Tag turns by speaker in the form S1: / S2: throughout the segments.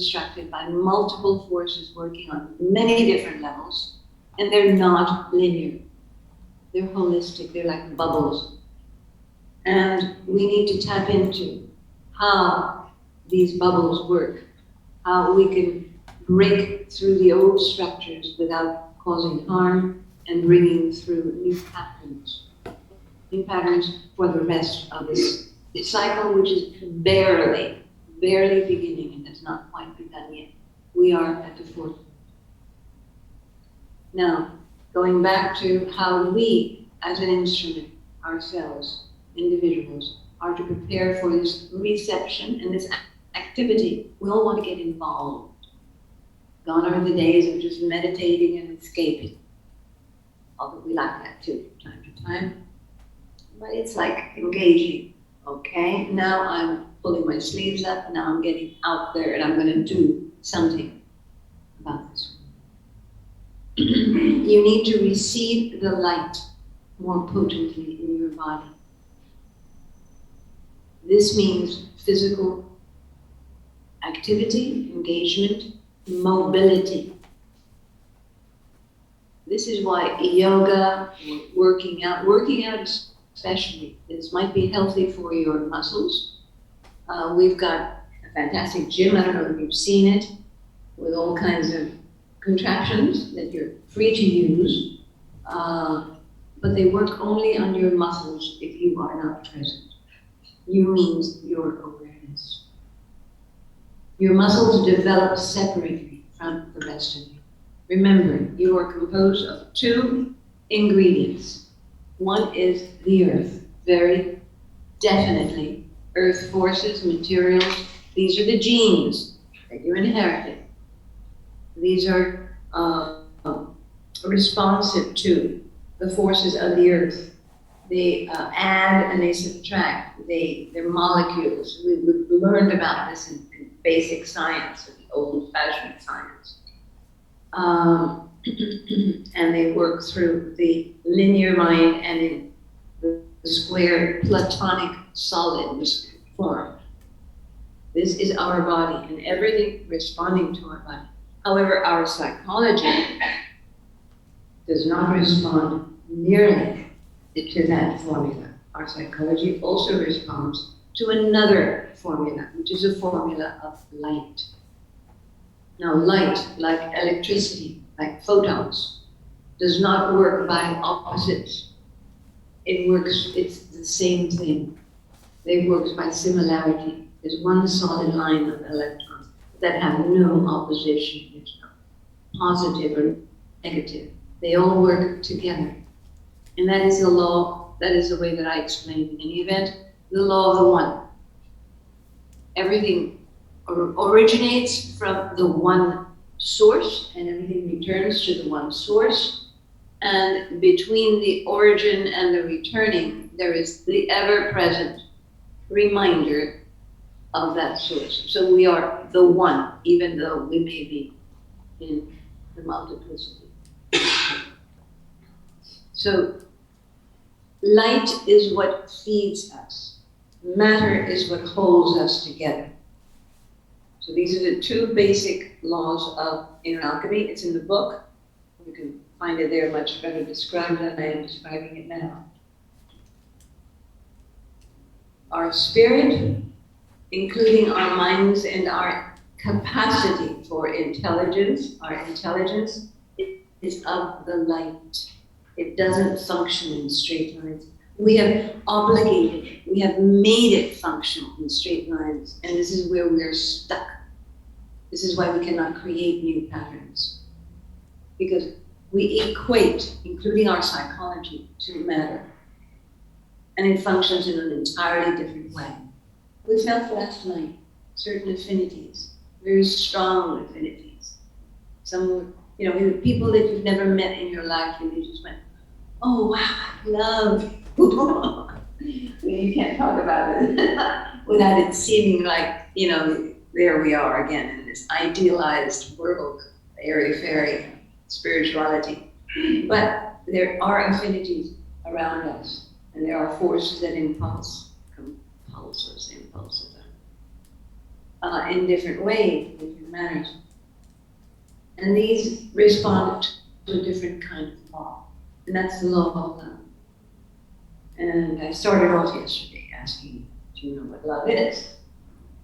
S1: constructed by multiple forces working on many different levels, and they're not linear. They're holistic, they're like bubbles. And we need to tap into how these bubbles work, how we can break through the old structures without causing harm and bringing through new patterns for the rest of this cycle, which is barely beginning and has not quite begun yet. We are at the forefront. Now, going back to how we, as an instrument, ourselves, individuals, are to prepare for this reception and this activity. We all want to get involved. Gone are the days of just meditating and escaping. Although we like that too, from time to time. But it's like engaging. Okay, now I'm pulling my sleeves up, now I'm getting out there and I'm going to do something about this. You need to receive the light more potently in your body. This means physical activity, engagement, mobility. This is why yoga, working out especially, this might be healthy for your muscles. We've got a fantastic gym, I don't know if you've seen it, with all kinds of contraptions that you're free to use, but they work only on your muscles if you are not present. You means your awareness. Your muscles develop separately from the rest of you. Remember, you are composed of two ingredients. One is the earth, very definitely. Earth forces, materials, these are the genes that you inherited. These are responsive to the forces of the earth. They add and they subtract. They're molecules. We've learned about this in basic science, in old-fashioned science. And they work through the linear mind and in the square platonic solid form. This is our body and everything responding to our body. However, our psychology does not respond nearly to that formula. Our psychology also responds to another formula, which is a formula of light. Now, light, like electricity, like photons, does not work by opposites. It's the same thing. They work by similarity. There's one solid line of electrons that have no opposition. It's not positive or negative. They all work together. And that is the law, that is the way that I explain it. In any event, the law of the one. Everything originates from the one source, and everything returns to the one source. And between the origin and the returning, there is the ever-present reminder of that source. So we are the one, even though we may be in the multiplicity. So light is what feeds us. Matter is what holds us together. So these are the two basic laws of inner alchemy. It's in the book. You can find it there much better described than I am describing it now. Our spirit, including our minds and our capacity for intelligence, our intelligence is of the light. It doesn't function in straight lines. We have obligated it. We have made it function in straight lines. And this is where we're stuck. This is why we cannot create new patterns. Because we equate, including our psychology, to matter. And it functions in an entirely different way. We felt last night certain affinities, very strong affinities. Some, people that you've never met in your life, and you just went, oh wow, love. You can't talk about it without it seeming like, there we are again in this idealized world, airy-fairy spirituality. But there are affinities around us, and there are forces that impulse us in different ways. matters. And these respond to a different kind of law. And that's the law of love. And I started off yesterday asking, do you know what love is?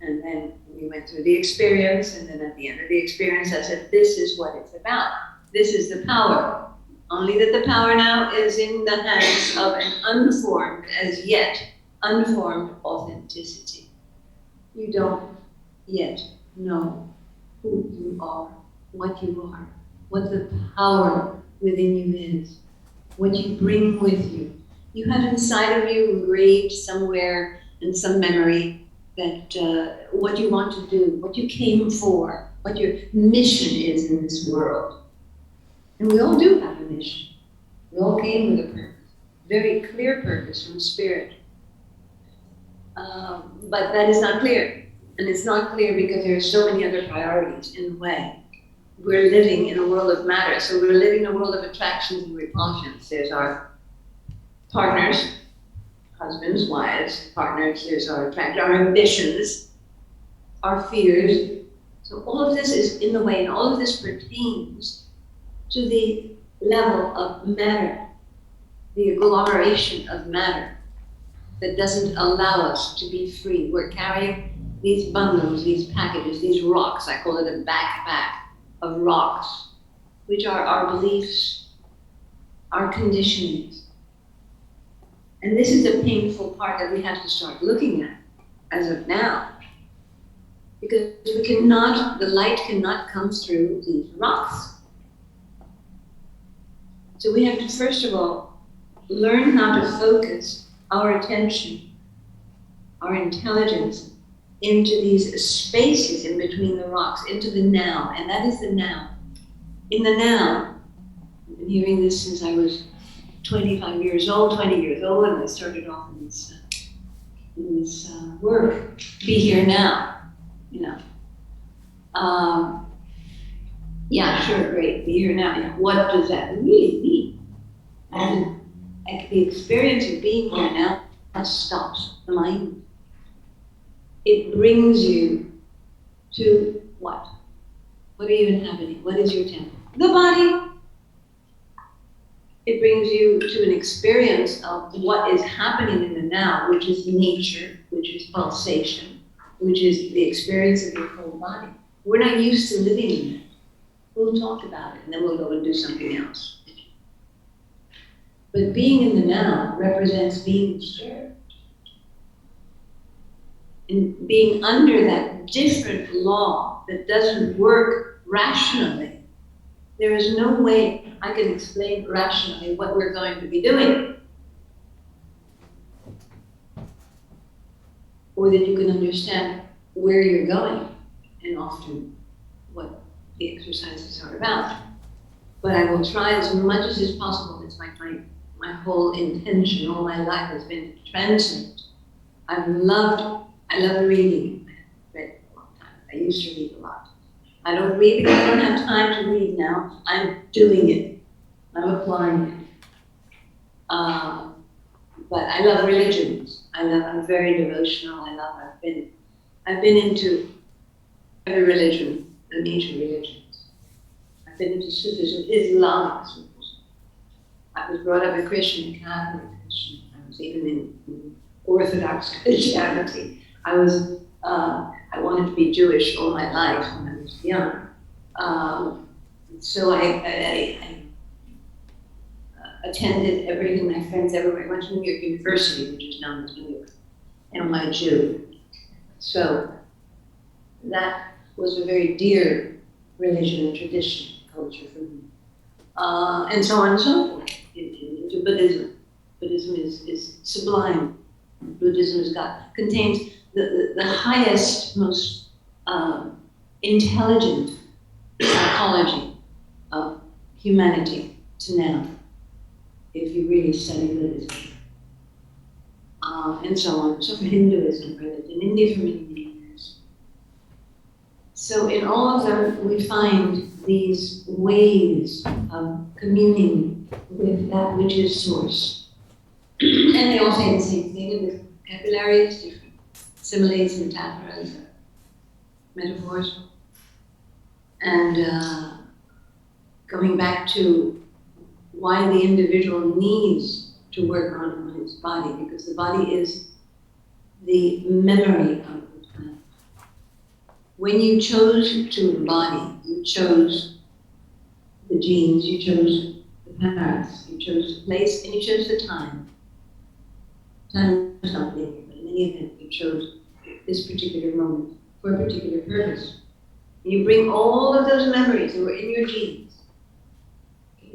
S1: And then we went through the experience, and then at the end of the experience, I said, this is what it's about. This is the power. Only that the power now is in the hands of an unformed, as yet unformed authenticity. You don't yet know who you are, what the power within you is, what you bring with you. You have inside of you engraved somewhere in some memory that what you want to do, what you came for, what your mission is in this world. And we all do have a mission. We all came with a purpose, very clear purpose from Spirit. But that is not clear. And it's not clear because there are so many other priorities in the way. We're living in a world of matter, so we're living in a world of attractions and repulsions. There's our partners, husbands, wives, partners, there's our ambitions, our fears. So all of this is in the way, and all of this pertains to the level of matter, the agglomeration of matter that doesn't allow us to be free. We're carrying these bundles, these packages, these rocks. I call it a backpack of rocks, which are our beliefs, our conditionings. And this is the painful part that we have to start looking at as of now. Because the light cannot come through these rocks. So we have to, first of all, learn how to focus our attention, our intelligence, into these spaces in between the rocks, into the now, and that is the now. In the now, I've been hearing this since I was 20 years old, and I started off in this work. Be here now, you know. Yeah, sure, great, be here now. Yeah, what does that really mean? And the experience of being here now stops the mind. It brings you to what? What are you inhabiting? What is your temple? The body. It brings you to an experience of what is happening in the now, which is nature, which is pulsation, which is the experience of your whole body. We're not used to living in that. We'll talk about it, and then we'll go and do something else. But being in the now represents being observed. And being under that different law that doesn't work rationally. There is no way I can explain rationally what we're going to be doing. Or that you can understand where you're going, and often what the exercises are about. But I will try as much as is possible. It's like my whole intention all my life has been to translate. I love reading. I've read for a long time. I used to read a lot. I don't read because I don't have time to read now. I'm doing it. I'm applying it. But I love religions. I'm very devotional. I've been into every religion, the major religions. I've been into Sufism, Islamic Sufism. I was brought up a Christian, Catholic Christian. I was even in Orthodox Christianity. I wanted to be Jewish all my life when I was young. So I attended everything my friends everywhere. I went to New York University, which is known as New York, and I'm a Jew. So that was a very dear religion and tradition, culture for me. And so on and so forth, into Buddhism. Buddhism is sublime. Buddhism contains the highest, most intelligent psychology of humanity to now, if you really study Buddhism. And so on. So for Hinduism, right? In India for many, many years. So in all of them, we find these ways of communing with that which is source. And they all say the same thing, and the vocabulary is different. Similes, metaphors, metaphors. And going back to why the individual needs to work on his body, because the body is the memory of the planet. When you chose to embody, you chose the genes, you chose the parents, you chose the place, and you chose the time. Time is not linear, but in any event, you chose this particular moment for a particular purpose. And you bring all of those memories that were in your genes.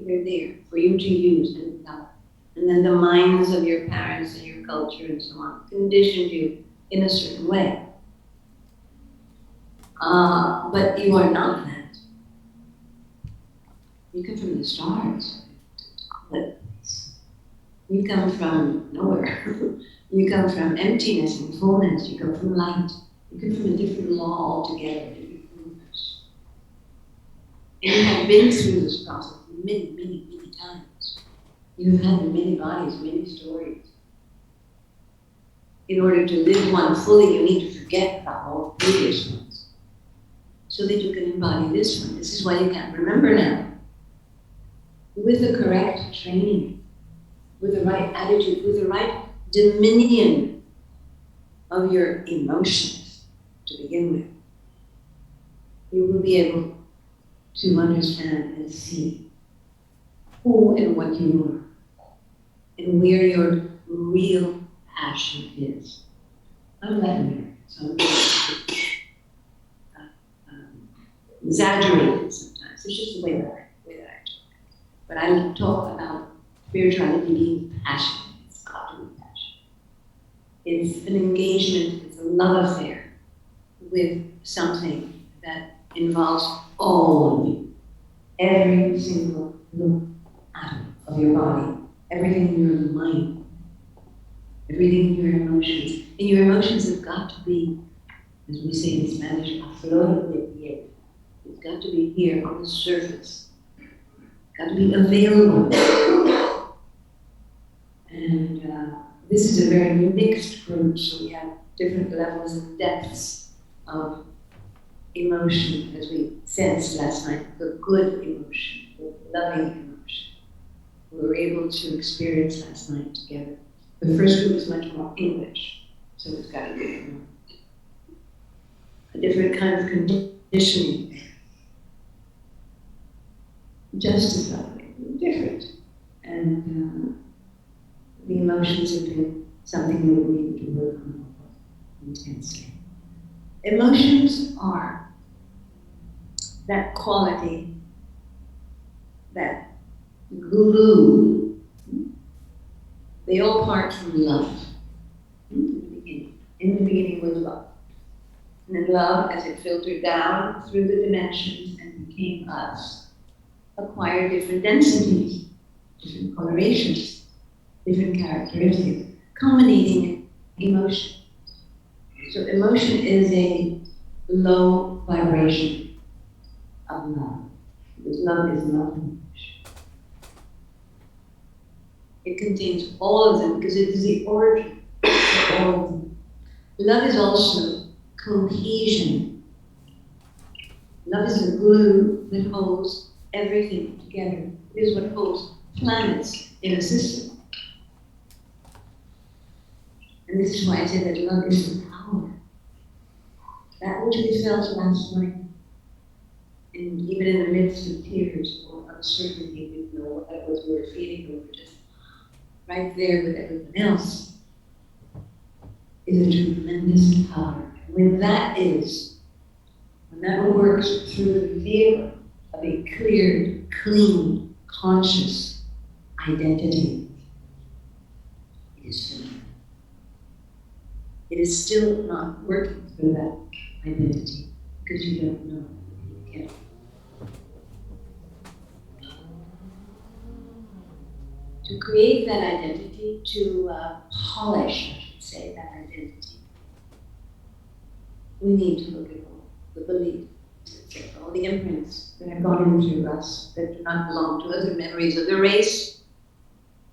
S1: They're there for you to use and develop. And then the minds of your parents and your culture and so on conditioned you in a certain way. But you are not that. You come from the stars. You come from nowhere. You come from emptiness and fullness. You come from light. You come from a different law altogether, a different universe. And you have been through this process many, many, many times. You've had many bodies, many stories. In order to live one fully, you need to forget about all the previous ones, so that you can embody this one. This is why you can't remember now. With the correct training, with the right attitude, with the right dominion of your emotions to begin with, you will be able to understand and see who and what you are, and where your real passion is. I'm Latin, so I'm exaggerated sometimes. It's just the way that I talk. But I talk about spirituality being passion. It's got to be passion. It's an engagement, it's a love affair with something that involves all of you. Every single little atom of your body, everything in your mind, everything in your emotions. And your emotions have got to be, as we say in Spanish, a flor de piel. It's got to be here on the surface. It's got to be available. And this is a very mixed group, so we have different levels and depths of emotion, as we sensed last night, the good emotion, the loving emotion. We were able to experience last night together. The first group is much more English, so it's got to be a different kind of conditioning there. Just as lovely, different. And the emotions have been something we will need to work on intensely. Emotions are that quality, that glue. They all part from love. In the beginning was love. And then love, as it filtered down through the dimensions and became us, acquired different densities, different colorations, different characteristics, culminating in emotion. So emotion is a low vibration of love, because love is not emotion. It contains all of them because it is the origin of all of them. Love is also cohesion. Love is the glue that holds everything together. It is what holds planets in a system. And this is why I say that love is the power. That which we felt last night, and even in the midst of tears or uncertainty, we didn't know what that was we were feeling, we were just right there with everyone else, is a tremendous power. When that works through the vehicle of a clear, clean, conscious identity, it is phenomenal. It is still not working through that identity because you don't know it yet. To create that identity, to polish, I should say, that identity, we need to look at all the beliefs, all the imprints that have gone into us that do not belong to us, the memories of the race,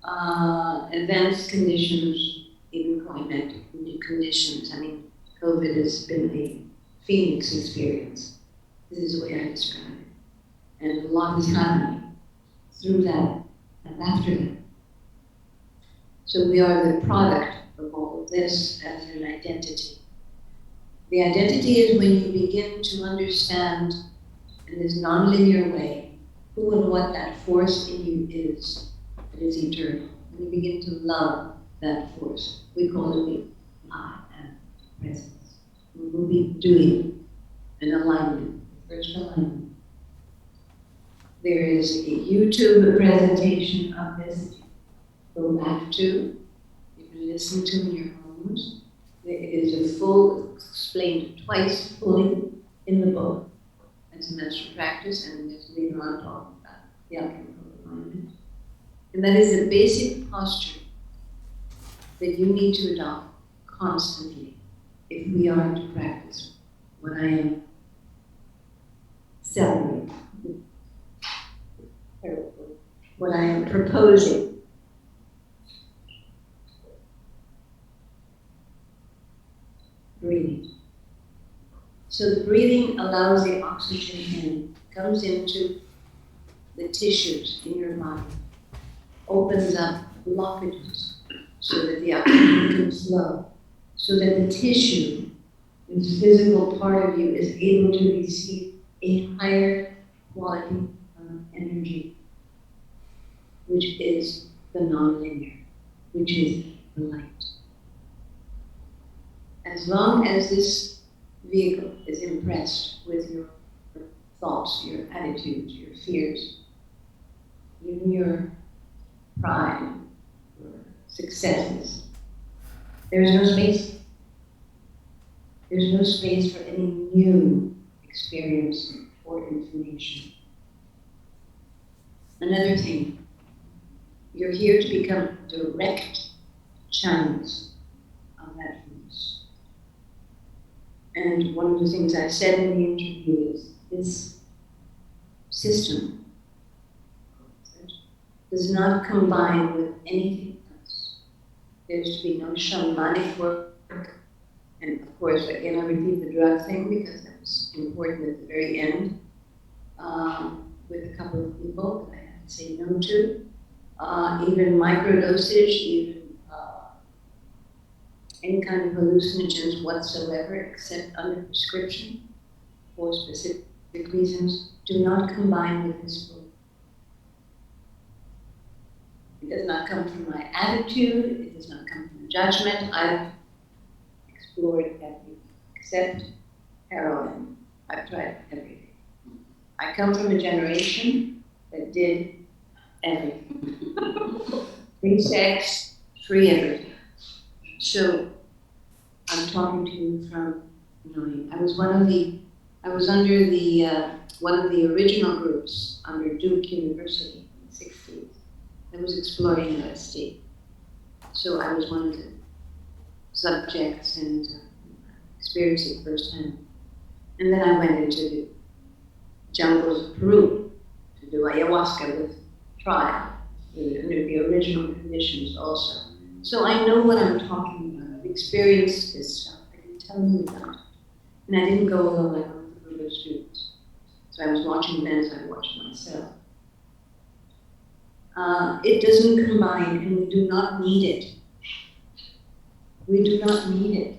S1: events, conditions, even climatic conditions. I mean, COVID has been a Phoenix experience. This is the way I describe it. And a lot is happening through that and after that. So we are the product of all of this as an identity. The identity is when you begin to understand in this non-linear way who and what that force in you is that is eternal. When you begin to love that force, we call it the I am presence. We will be doing an alignment, first alignment. There is a YouTube presentation of this. Go back to, you can listen to in your homes. It is a full, explained twice fully in the book as a master practice, and just later on talking about the alchemical alignment. And that is a basic posture that you need to adopt constantly if we are to practice what I am celebrating, what I am proposing. Breathing. So the breathing allows the oxygen in, comes into the tissues in your body, opens up blockages so that the oxygen can flow, so that the tissue, this physical part of you, is able to receive a higher quality of energy, which is the non-linear, which is the light. As long as this vehicle is impressed with your thoughts, your attitudes, your fears, even your pride, your successes, there's no space. There's no space for any new experience or information. Another thing, you're here to become direct channels of that force. And one of the things I said in the interview is this system does not combine with anything else. There's to be no shamanic work. And of course, again, I repeat the drug thing because that was important at the very end with a couple of people that I had to say no to. Even microdosage, even any kind of hallucinogens whatsoever, except under prescription for specific reasons, do not combine with this book. It does not come from my attitude, it does not come from judgment. I've explored everything, except heroin. I've tried everything. I come from a generation that did everything. Free sex, free everything. So I'm talking to you from knowing. I was under one of the original groups under Duke University in the 60s that was exploring LSD. So I was one of the subjects and experienced it firsthand. And then I went into the jungles of Peru to do ayahuasca with trial under the original conditions also. So I know what I'm talking about. I've experienced this stuff. I can tell you about it. And I didn't go alone, I went with a group of students. So I was watching them as I watched myself. It doesn't combine, and we do not need it. We do not need it.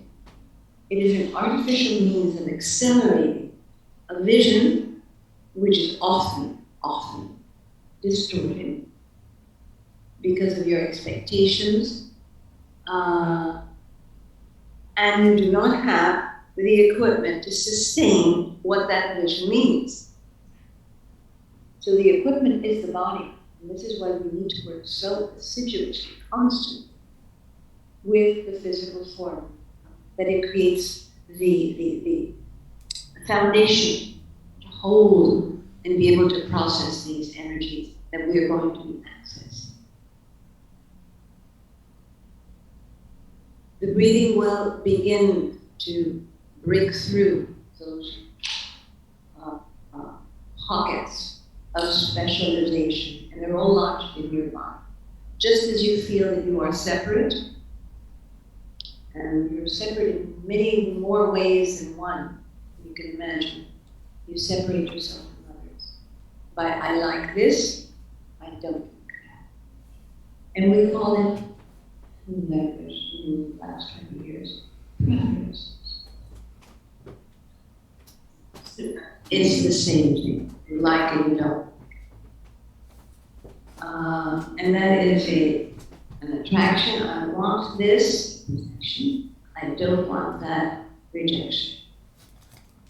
S1: It is an artificial means of accelerating a vision which is often distorted because of your expectations, and you do not have the equipment to sustain what that vision means. So the equipment is the body, and this is why we need to work so assiduously, constantly, with the physical form, that it creates the foundation to hold and be able to process these energies that we are going to be accessing. The breathing will begin to break through those pockets of specialization, and they're all lodged in your body. Just as you feel that you are separate, and you're separate in many more ways than one you can imagine. You separate yourself from others. By I like this, I don't like that. And we call it, in the last 20 years, preference. It's the same thing. You like it, you don't. And that is an attraction. I want this possession. I don't want that rejection.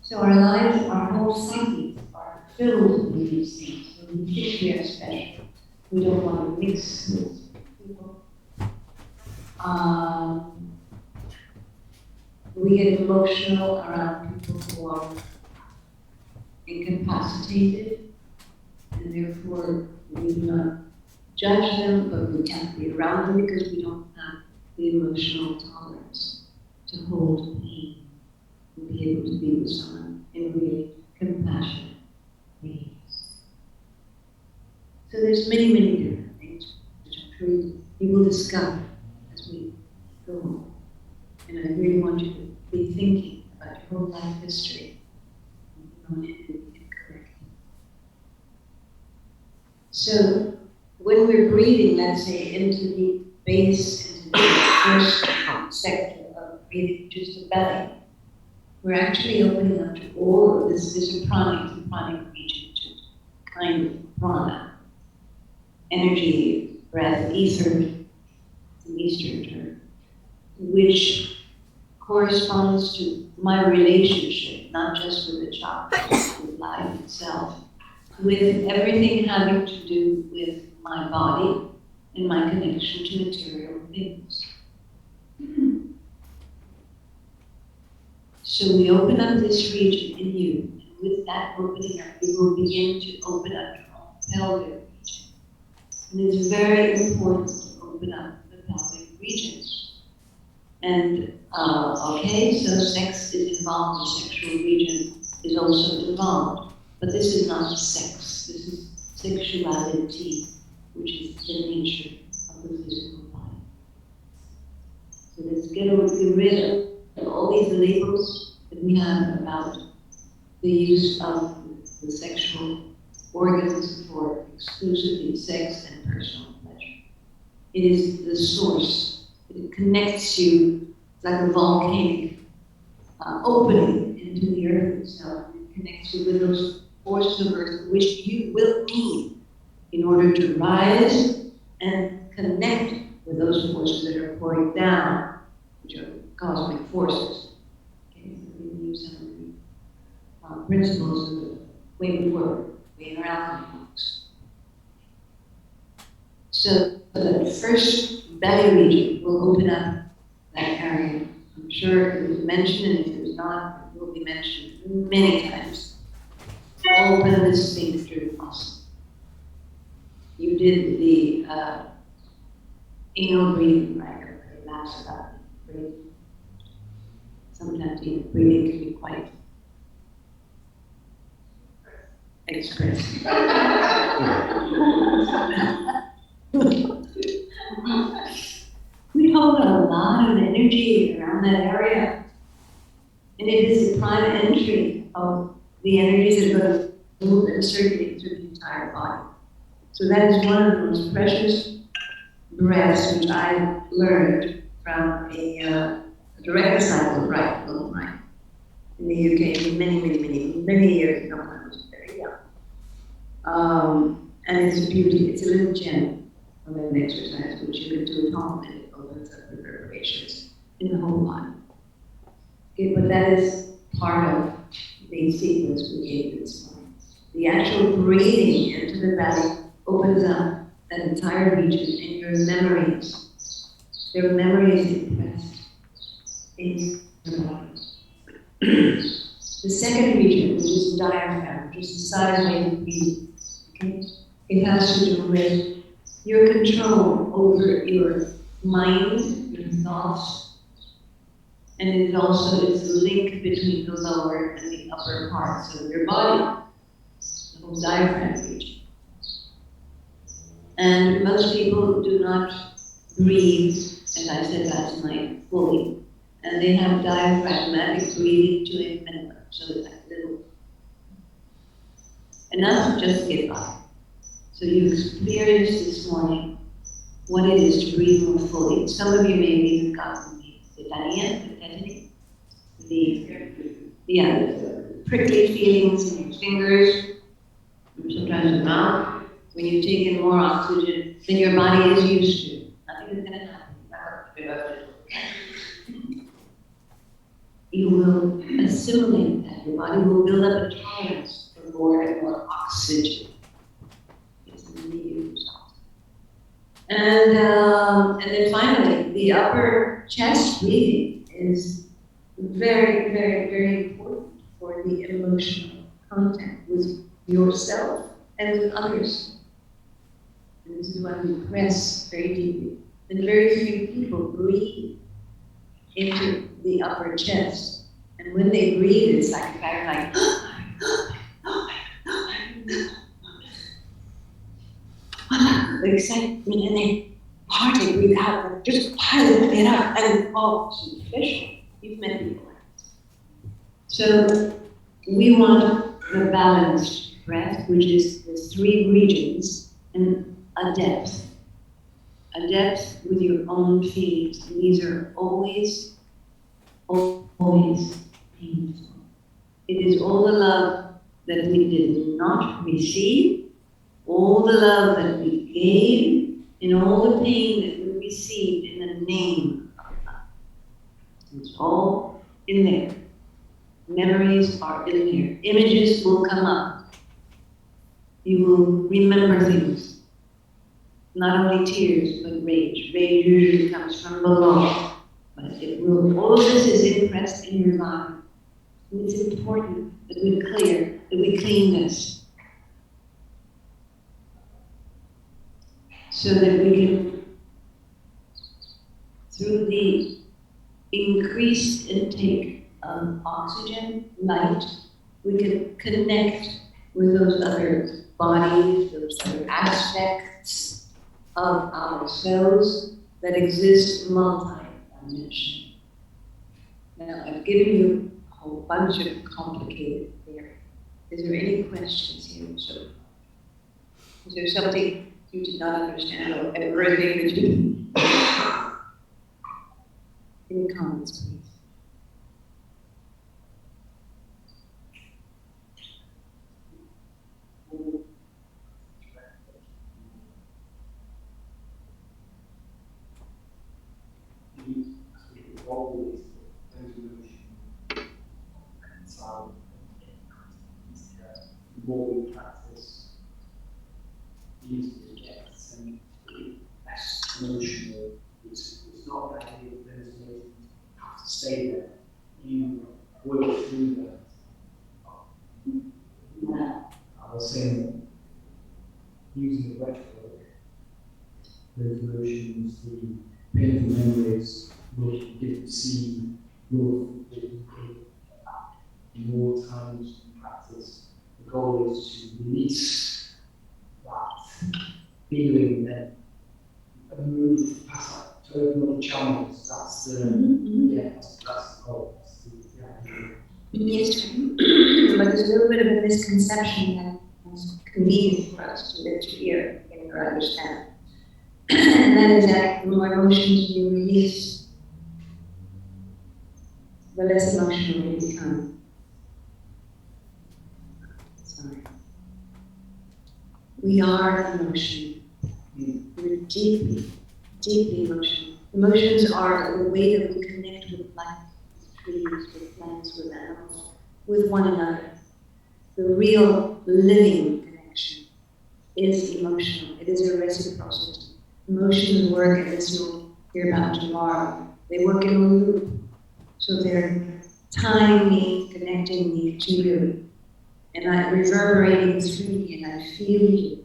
S1: So our lives, our whole psyches are filled with these things. When we think we are special, we don't want to mix with people. We get emotional around people who are incapacitated, and therefore we do not judge them, but we can't be around them because we don't have the emotional tolerance to hold pain and be able to be with someone in really compassionate ways. So there's many, many different things which I'm sure you will discover as we go on. And I really want you to be thinking about your whole life history and correcting. So when we're breathing, let's say, into the base, into the first sector of breathing, just the belly, we're actually opening up to all of this pranic region, which is kind of prana, energy, breath, ether, it's an Eastern term, which corresponds to my relationship, not just with the chakras, with life itself, with everything having to do with my body and my connection to material things. So we open up this region in you, and with that opening up, you will begin to open up your own pelvic region. And it's very important to open up the pelvic region. And okay, so sex is involved, the sexual region is also involved. But this is not sex, this is sexuality, which is the nature of the physical body. So let's get rid of all these labels that we have about the use of the sexual organs for exclusively sex and personal pleasure. It is the source. It connects you, it's like a volcanic opening into the earth itself. It connects you with those forces of earth which you will need in order to rise and connect with those forces that are pouring down, which are cosmic forces. Okay, so we use some of the principles of the way before we in our alchemy books. So the first belly region will open up that area. I'm sure it was mentioned, and if it was not, it will be mentioned many times. Open the sphincter muscle. You did the anal breathing, right? Everybody laughs about it. Breathing. Sometimes anal breathing can be quite expressive. We hold a lot of energy around that area, and it is the prime entry of the energies that are going to move and circulate through the entire body. So that is one of the most precious breaths which I learned from a direct disciple of Bright Wilmot in the UK many years ago when I was very young. And it's a beauty, it's a little gem of an exercise which you can do at home, and it opens up reverberations in the whole body. Okay, but that is part of the sequence we gave this morning. The actual breathing into the belly opens up that entire region, and your memories, impressed in the body. The second region, which is the diaphragm, which is the side way of breathing, okay? It has to do with your control over your mind, your thoughts, and it also is the link between the lower and the upper parts of your body, the whole diaphragm region. And most people do not breathe, as I said last night, fully, and they have diaphragmatic breathing to a minimum, so it's like little enough to just get by. So you experienced this morning what it is to breathe more fully. Some of you may have even gotten the tetany, the prickly feelings in your fingers, or sometimes in the mouth. When you take in more oxygen than your body is used to, nothing is going to happen. You will assimilate that. Your body will build up a tolerance for more and more oxygen. It's an immediate result. And then finally, the upper chest breathing is very, very, very important for the emotional contact with yourself and with others. And this is why we press very deeply. And very few people breathe into the upper chest. And when they breathe, it's like a pattern like the excitement, and they hardly breathe out, but just piling it up, and it's official. You've met people like this. So we want the balanced breath, which is the three regions and a depth. A depth with your own feelings. And these are always painful. It is all the love that we did not receive, all the love that we gave, and all the pain that we received in the name of love. It's all in there. Memories are in there. Images will come up. You will remember things. Not only tears, but rage. Rage usually comes from below. But it will, all of this is impressed in your mind. And it's important that we clean this. So that we can, through the increased intake of oxygen, light, we can connect with those other bodies, those other aspects of ourselves that exist multi-dimensional. Now, I've given you a whole bunch of complicated theory. Is there any questions here so far? Is there something you did not understand or everything that you Any comments, please?
S2: Always resolution and sound the more we practice these projects and less emotional. It's not that there's no have to stay there. You work through that. I was saying using the breath work, those emotions, the painful memories, will get to see growth in more times in practice. The goal is to release that feeling and move past that, to open up the channels. That's the that's the goal. That's the idea.
S1: Yes, but there's a little bit of a misconception that it's convenient for us to live to hear and understand. And that is that the more emotions you release, the less emotional you become. Sorry. We are emotional. We're deeply, deeply emotional. Emotions are the way that we connect with life, with trees, with plants, with animals, with one another. The real living connection is emotional. It is a reciprocity. Emotions work, and as you'll hear about tomorrow, they work in a loop. So they're tying me, connecting me to you. And I'm reverberating through me, and I feel you.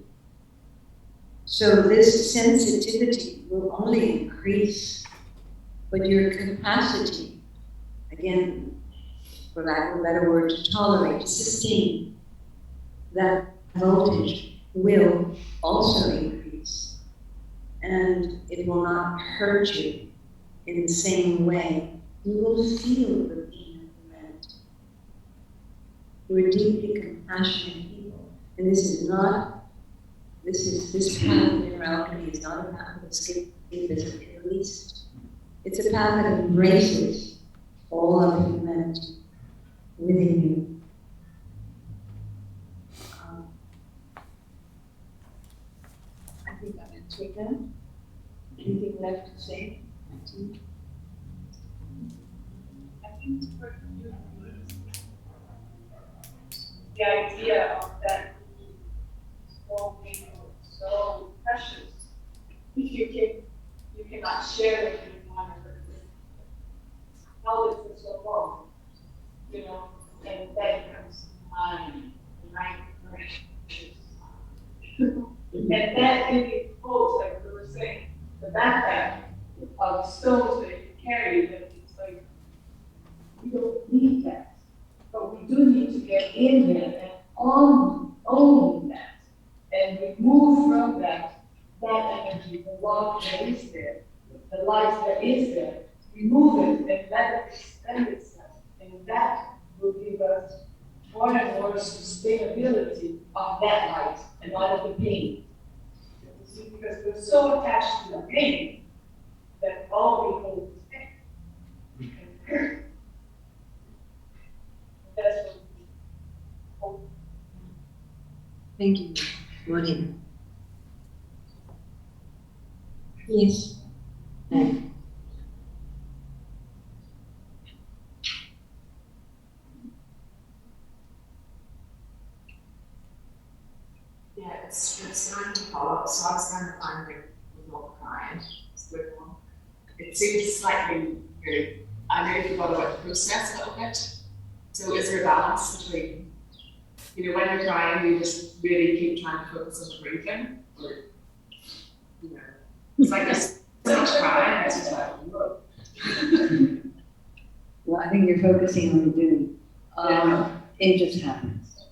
S1: So this sensitivity will only increase, but your capacity, again, for lack of a better word, to tolerate, to sustain that voltage will also increase. And it will not hurt you in the same way. You will feel the pain of the rent. We're deeply compassionate people. And this path of inner alchemy is not a path of escapism in the least. It's a path that embraces all of humanity within you. I think I've answered that. Anything left to say?
S3: I think it's for you. The idea of that small people so precious. If you cannot share it with one another. Held it for so long, and that becomes mine, right? And that really holds, like we were saying, the backpack of stones that you carry, that it's like, we don't need that. But we do need to get in there and own that. And remove from that energy, the love that is there, the light that is there, remove it and let it extend itself. And that will give us more and more sustainability of that light and not of the pain. You see, because we're so attached to the pain that all we hold is pain. And that's what we hold.
S1: Thank you, Monica. Yes.
S4: Yeah, it's going to follow up, so I was going to find the more client. It seems slightly weird. I know you forgot about the process a little bit. So is there a balance between, when you're crying, you just really keep trying to focus on the breathing? Or, it's like there's so much crying, it's just like, whoa.
S1: Well, I think you're focusing on the doing. It just happens.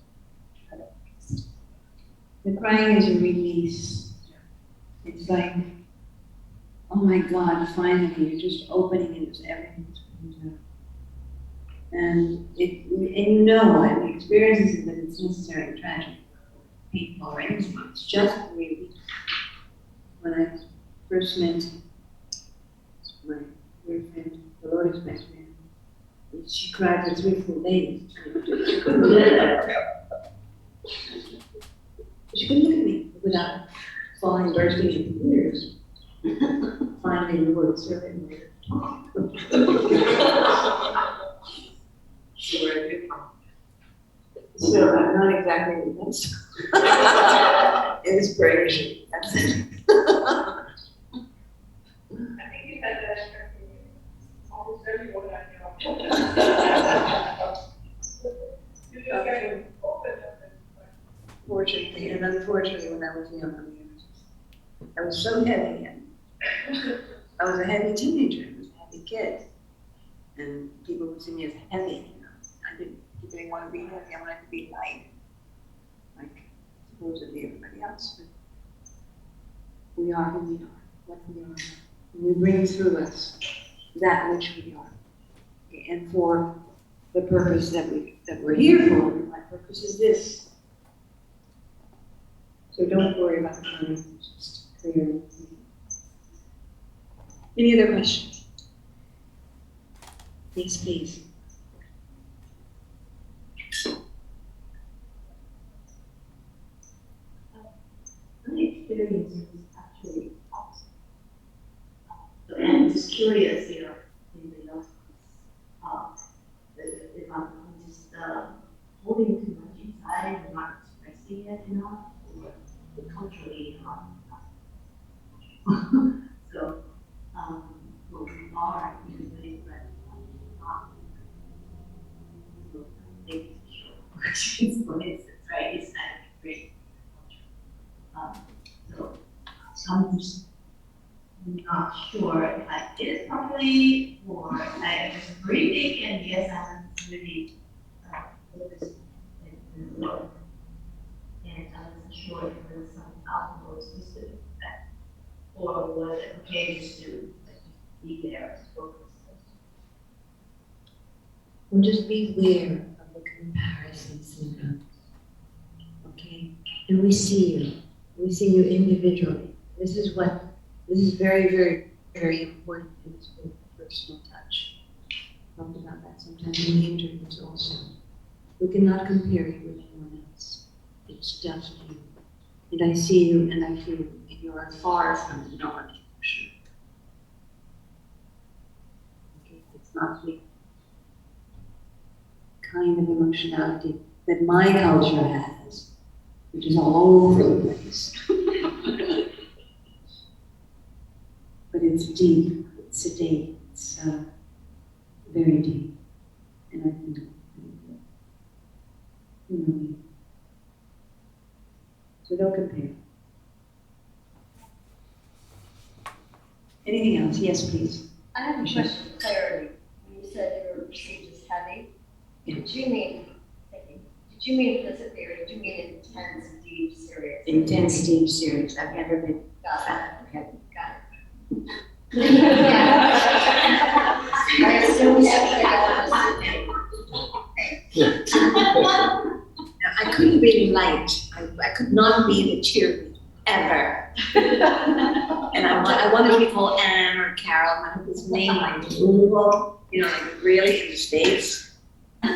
S1: The crying is a release. It's like, oh my God, finally, you're just opening and everything's coming out. And the experience is that it's necessary and tragic for people or anyone. It's just really. When I first met my dear friend, Dolores back then, she cried for 3 full days. She couldn't look at me without bursting into tears. Finally, the word servant. So I'm not exactly the best. Inspiration. That's it.
S3: I think you had that almost everyone I know. You just got to open up and
S1: Fortunately and unfortunately, when I was younger, I was so heavy, and I was a heavy teenager. I was a heavy kid, and people would see me as heavy. I didn't particularly want to be heavy. I wanted to be light, like supposedly everybody else. But we are who we are, what we are, and we bring through us that which we are, okay, and for the purpose that we're here for. My purpose is this. So don't worry about the comments, just clear. Any other questions? Yes, please.
S5: My experience is actually opposite. So I'm just curious here in the if I'm just holding too much inside and not expressing it enough, or culturally so what we are usually, but not. So maybe for instance, right? It's kind of great culture. So I'm just not sure if I did it properly or I was breathing, and yes, I'm really focused in the work. And I wasn't sure if there was some alcohol specific effect, or was it okay just to be there, focus?
S1: Well, just beware of the comparison syndrome. okay? And we see you. We see you individually. This is very, very, very important in this book, personal touch. Talked about that sometimes in the interviews also. We cannot compare you with anyone else. It's just you. And I see you and I feel you, and you are far from non-emotional. Okay, it's not the kind of emotionality that my culture has, which is all over the place. But it's deep, it's sedate, it's very deep. And I think, you know me. So don't compare. Anything else? Yes, please.
S5: I have a question for clarity. When you said your procedure is heavy,
S1: Yeah.
S5: did you mean physically, or did you mean intense, deep, serious?
S1: Intense, deep, serious. I've never been
S5: Got
S1: fat or heavy.
S5: it. I assume
S1: I couldn't be light. I could not be the cheerleader ever. And I wanted to be called Anne or Carol. I had this name like Google, like really in the States. I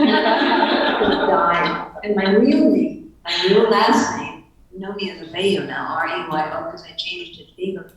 S1: could die. And my real last name, you know me as a Bayo now, R-E-Y-O, because I changed it, Bayo.